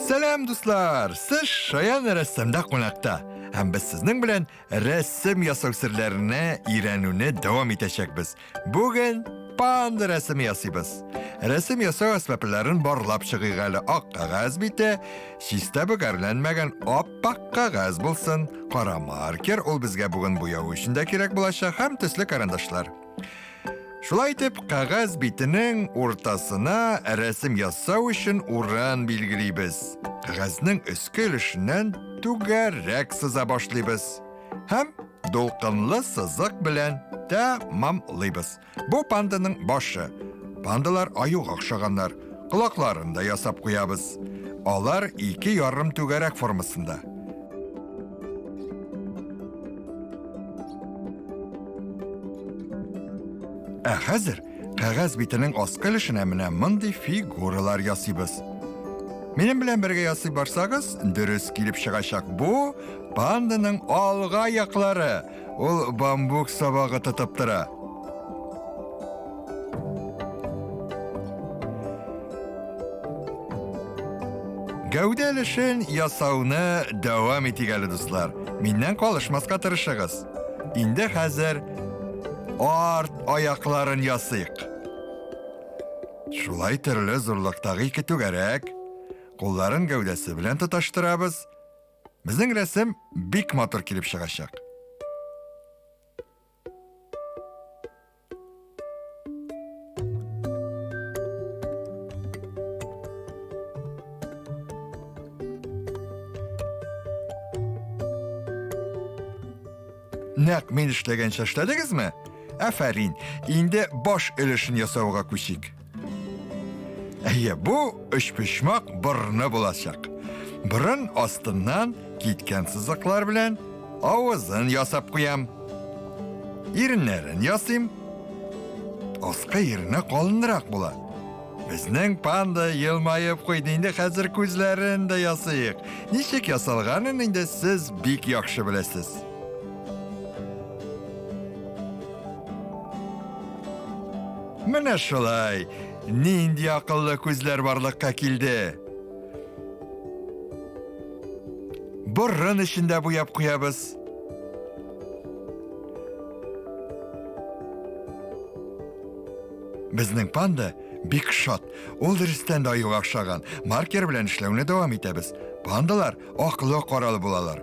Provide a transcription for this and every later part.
Selam dostlar. Siz Şayan rəssamda qonaqda. Hem biz sizning bilan rasm yasav sirlarini öğrenüne devam edəcəkbiz. Bugün panda rasmı yasaybiz. Rasm yasav asbablarini borlab chiqig'ali oq qog'oz biti, shista bugarlanmagan oppoq qog'oz bo'lsin. Qora marker ol bizga bugun bo'yav uchunda kerak bo'lajak ham tusli qarindoshlar. Şulay etib, qog'oz bitining o'rtasına rasm yasav uchun o'rin belgilaymiz. Qog'ozning ustki ilishidan tugarak siza boshlaymiz. Ham to'lqinli siziq bilan tamomlaymiz. Bu pandaning boshi. Pandalar ayuq o'xshaganlar. Quloqlarini da yasab qo'yamiz. Ular 2,5 tugarak formasında. Hozir qog'oz bitining ostki ilishini mana bunday figuralar yasaymiz. Mening bilan birga yasay borsangiz, durust kelib chiqashaq. Bu pandaning olg'a oyoqlari. Ul bambuk sabog'i tutib turadi. Gavda ilishini yasavni davom etinglar do'stlar. Mendan qolishmasga tirishinglar. Endi hozir art oyoqlarini yasayıq. Şulay turli zo'rliqdagi ikki tugarak qo'llarin gavdasi bilan tutashtiramiz. Bizning rasm bek motor kelib chiqashaq. Naq men ishlagancha ishladingizmi? Aferin. Endi bosh ilishini yasavga ko'shik. Bu uchpishmoq burni bo'lajak. Burun ostidan ketgan siziqlar bilan ovozini yasab qo'yam. Erinlarini yasayim. Ostki yerini qolinroq bo'ladi. Bizning panda yilmayib qo'ydi. Endi hozir ko'zlarini da yasayıq. Nechuk yasalganini endi siz bek yaxshi bilasiz. Mana shulay, nindi aqlli ko'zlar borliqqa keldi. Burun ishida bo'yab qo'yamiz. Bizning panda bek shot, o'ldirishdan do'yi o'xshagan. Marker bilan ishlovni davom etamiz. Pandalar oqli qorali bo'ladilar.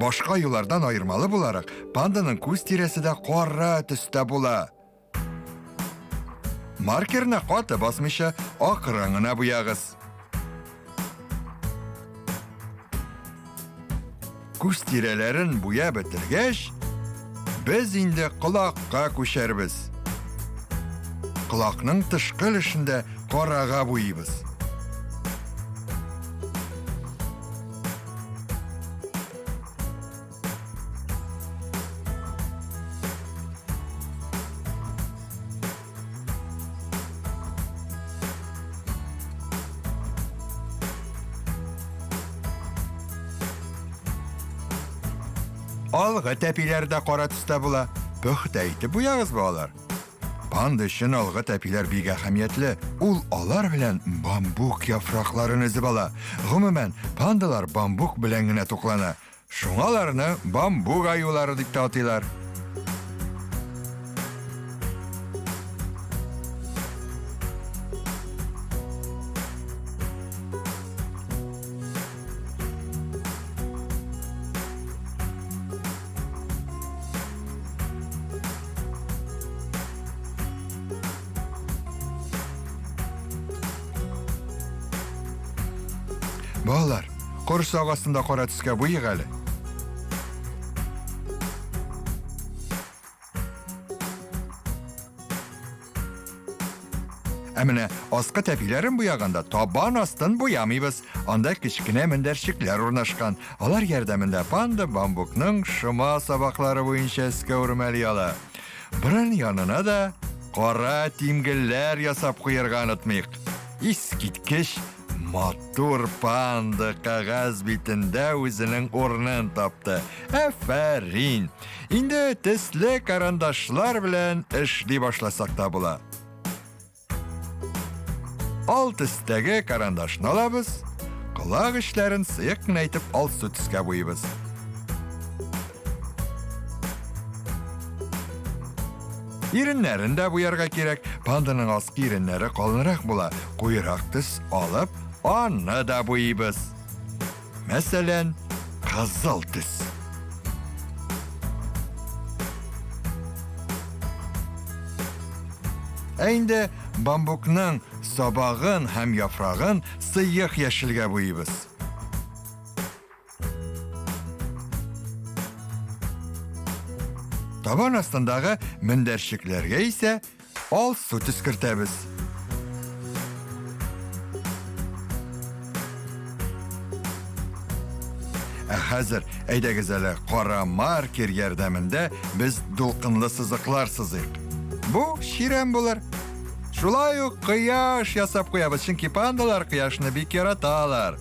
Boshqa yo'llardan ayirmali bo'larak, pandaning ko'z terasida qora tusda bo'ladi. Markerni qoti bosmisha oq rangini bo'yag'iz. Ko'z teralarini bo'yab bitirgach, biz endi quloqqa ko'sharmiz. Quloqning tishqi ilishida qoraga bo'yaymiz. Olg'a tapilarda qora tusda bo'la. Puxta etib bo'yag'iz bo'lar. Panda uchun olg'a tapilar bek ahamiyatli. Ular bilan bambuk yaproqlarini zibala. Umuman, pandalar bambuk bilangina to'qlana. Shungalarni bambuk ayolari deb topdilar. Bolalar, qo'rsoq ostida qora tusga bo'yag'ali. Amina, ostki tapilarini bo'yaganda toban ostin bo'yamaymiz. Onda kichkina mindarchiklar o'rnashgan. Ular yordamida panda bambukning shimo saboqlari bo'yicha iska o'rmali oladi. Birin yonina da qora timgillar yasab qo'yirgan unutmayq. Eskitkish motor panda qog'oz bitinda o'zining o'rnini topdi. Aferin. Endi tusli qarindoshlar bilan ishlay boshlasak da bo'ladi. Alt üstdәге карандашны алабыз. Колак эшләрен сыек кына итеп алсу төскә буйбыз. Иреннәрен дә буярга кирәк. Панданың аскы иреннәре калынрак була. Куйрак төс алып, аны да буйбыз. Мәсәлән, кызыл төс. Әйнде бамбукның сабагын һәм яфрагын сыек яшелгә буйбыз. Табан астындагы мендәрчекләргә исә алсу төс кертәбез. Хәзер әйдәгез әле кара маркер ярдәмендә без дулкынлы сызыклар сызыйк. Бу ширәм булыр. Шулай ук кояш ясап куябыз, чөнки пандалар кояшны бик яраталар.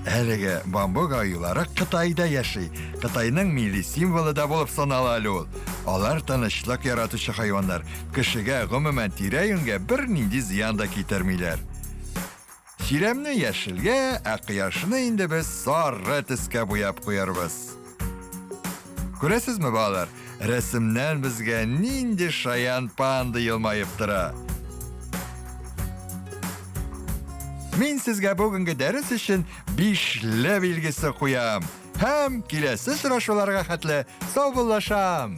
Әлеге бамбук аюлары Кытайда яши. Кытайның милли символы да булып санала әле ул. Алар тынычлык яратучы хайваннар. Кешегә гомумән тирә-юньгә бернинди зыян да китермиләр. Ширәмне яшелгә, ә кояшны инде без сары төскә буяп куярбыз. Күрәсезме, балалар? Рәсемнән безгә нинди шаян панда елмаеп тора. Мин сезгә бүгенге дәрес өчен 5 билгесе куям. Һәм киләсе очрашуларга хәтле саубуллашам.